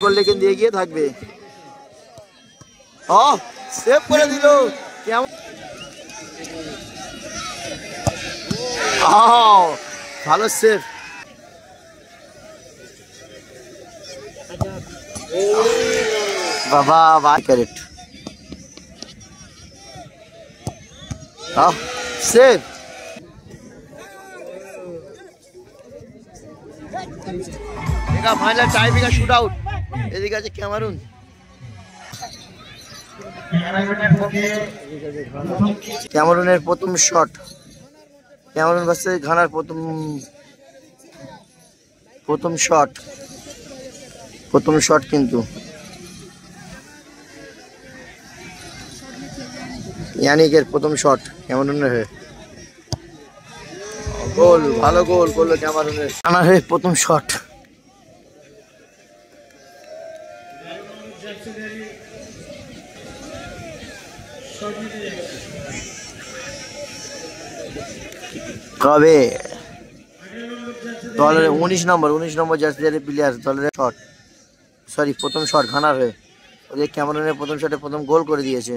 করলে কিন্তু এগিয়ে থাকবে। সেভ করে দিল। কেমন ভালো সেভ। বাবা বাই ক্যারেট save. Final tiebreaker shootout. এদিকে আছে ক্যামেরুন। ক্যামেরুনের প্রথম শট। ক্যামেরুন ভার্সেস ঘানার প্রথম শট কিন্তু ইয়ানিকের প্রথম শট ক্যামেরুনের হয়ে গোল। ভালো গোল করলো ক্যামেরুনের। ঘানার হয়ে প্রথম শট। কবে দলের 19 নম্বর জার্সির প্লেয়ার দলের শট, সরি প্রথম শট ঘানার হয়ে। ওদের ক্যামেরুনের প্রথম শটে প্রথম গোল করে দিয়েছে।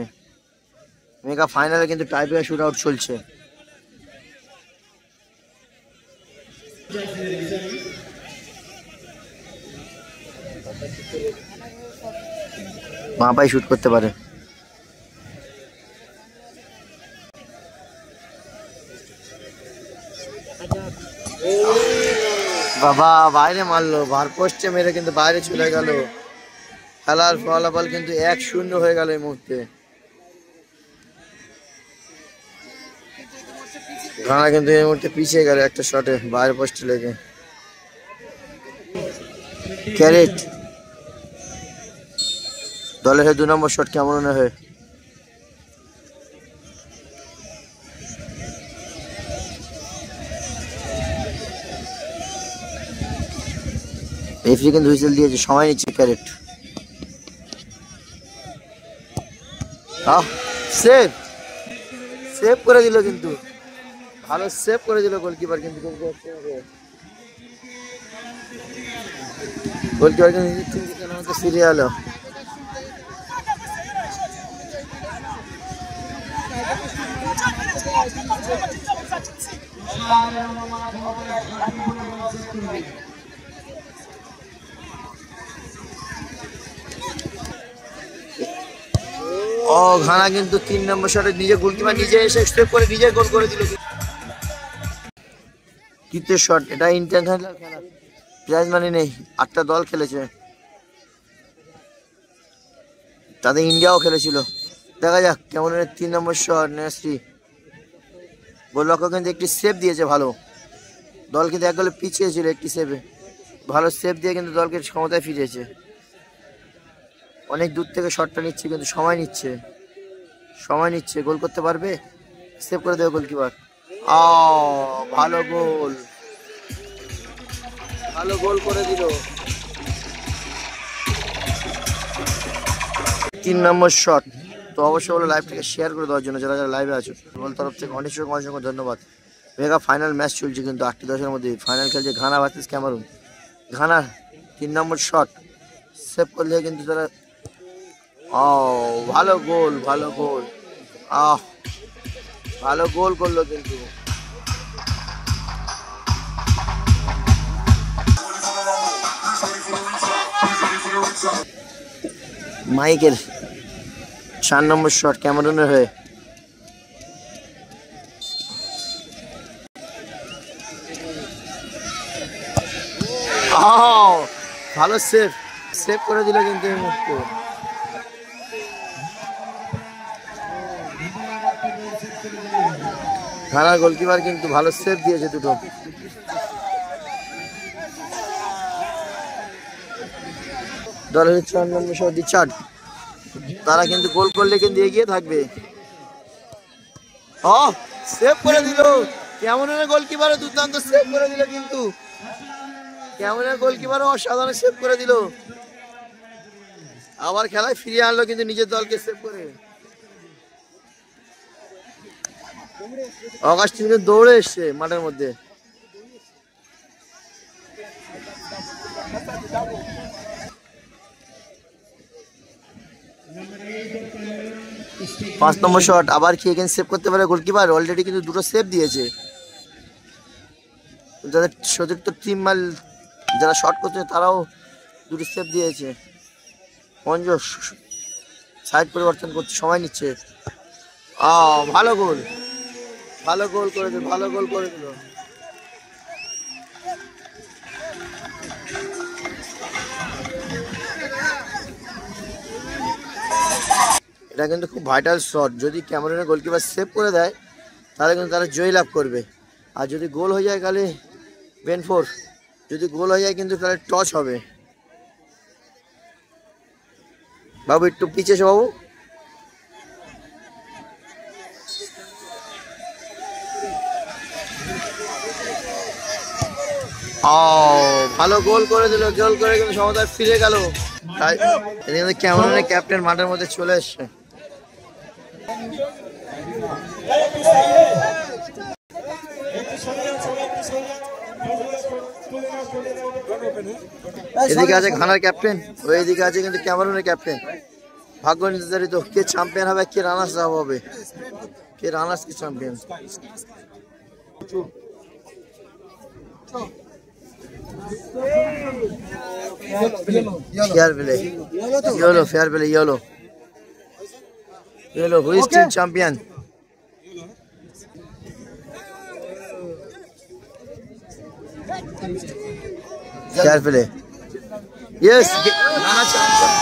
মেগা ফাইনালে কিন্তু টাই ব্রেকার শুট আউট চলছে। মাপাই শুট করতে পারে। বাবা বাইরে মারলো, বার পোস্টে মেরে কিন্তু বাইরে চলে গেল। খেলার ফলাফল কিন্তু 1-0 হয়ে গেল এই মুহূর্তে। ঘানা কিন্তু এই মুহূর্তে পিছিয়ে গেল একটা শটে বাইরে পোস্টে লেগে। ক্যারেট দলের হয়ে 2 নম্বর শট ক্যামেরুনের হয়ে। রেফারি কিন্তু হুইসেল দিয়েছে, সময় নিচ্ছে ক্যারেট। সেভ করে দিল কিন্তু, ভালো সেভ করে দিল গোলকিপার কিন্তু। গোলকিপার কিন্তু ফিরে এলো। ঘানা কিন্তু 3 নম্বর শটে নিজে গোলকিপার নিজে এসে স্টেপ করে নিজে গোল করে দিল। তৃতীয় শট, এটা ইন্টারন্যাশনাল খেলা, প্রাইজ মানি নেই। 8টা দল খেলেছে, তাদের ইন্ডিয়াও খেলেছিল। দেখা যাক কেমন 3 নম্বর শট। নেসরি গোলরক্ষক কিন্তু একটি সেভ দিয়েছে ভালো। দল কিন্তু এক গোলে পিছিয়ে ছিল, একটি সেভে ভালো সেভ দিয়ে কিন্তু দলকে ক্ষমতায় ফিরেছে। অনেক দূর থেকে শটটা নিচ্ছে কিন্তু সময় নিচ্ছে। গোল করতে পারবে, সেভ করে দেবে গোলকিপার। ভালো গোল করে দিল। 3 নম্বর শট। তো অবশ্যই বলো লাইভটাকে শেয়ার করে দেওয়ার জন্য যারা লাইভে আছো। তোমার তরফ থেকে অনেক ধন্যবাদ। মেগা ফাইনাল ম্যাচ চলছে কিন্তু 8টি দশের মধ্যে ফাইনাল খেলছে ঘানা ভার্সেস ক্যামেরুন। ঘানা 3 নম্বর শট সেভ করলে কিন্তু তারা ভালো গোল করলো কিন্তু। মাইকেল 4 নম্বর শট ক্যামেরুনের হয়ে। ভালো সেভ করে দিল কিন্তু এই মুহূর্তে। ঘানার গোলকিপার কিন্তু ভালো সেভ দিয়েছে দুটো। দলের 4 নম্বর শট রিচার্ড, তারা কিন্তু গোল করলে কিন্তু এগিয়ে থাকবে। সেভ করে দিল ক্যামেরুনের গোলকিপারও দুর্দান্ত সেভ করে দিল কিন্তু। ক্যামেরুনের গোলকিপারও অসাধারণ সেভ করে দিল। আবার খেলায় ফিরিয়ে আনলো কিন্তু নিজের দলকে সেভ করে। অগাস্টিন কিন্তু দৌড়ে এসছে মাঠের মধ্যে। 5 নম্বর শট, আবার কি এখানে সেভ করতে পারে গোলকিপার? অলরেডি কিন্তু দুটো সেভ দিয়েছে। যাদের সতীর্থ টিম মাল যারা শট করছে তারাও দুটো সেভ দিয়েছে। মঞ্জুর সাইড পরিবর্তন করতে সময় নিচ্ছে। ভালো গোল, ভালো গোল করে দিল, ভালো গোল করে দিল। এটা কিন্তু খুব ভাইটাল শট, যদি ক্যামেরুনের গোলকিপার সেভ করে দেয় তাহলে কিন্তু তারা জয় লাভ করবে। আর যদি গোল হয়ে যায় তাহলে বেনফোর, যদি গোল হয়ে যায় কিন্তু তাহলে টস হবে। বাবু একটু পিছিয়ে এসো বাবু। ভালো গোল করে দিল, গোল করে কিন্তু সমতায় ফিরে গেল। তাই এদিকে ক্যামেরুনের ক্যাপ্টেন মাঠের মধ্যে চলে এসছে। এদিকে আছে ঘানার ক্যাপ্টেন, ওই এদিকে আছে কিন্তু ক্যামেরুনের ক্যাপ্টেন। ভাগ্য নির্ধারিত, কে চ্যাম্পিয়ন হবে, কে রানার্স আপ হবে, কে রানার্স কি champion. Fair play, yellow, fair play, yellow, yellow. Who is team champion? Fair play, yes, Rana champion.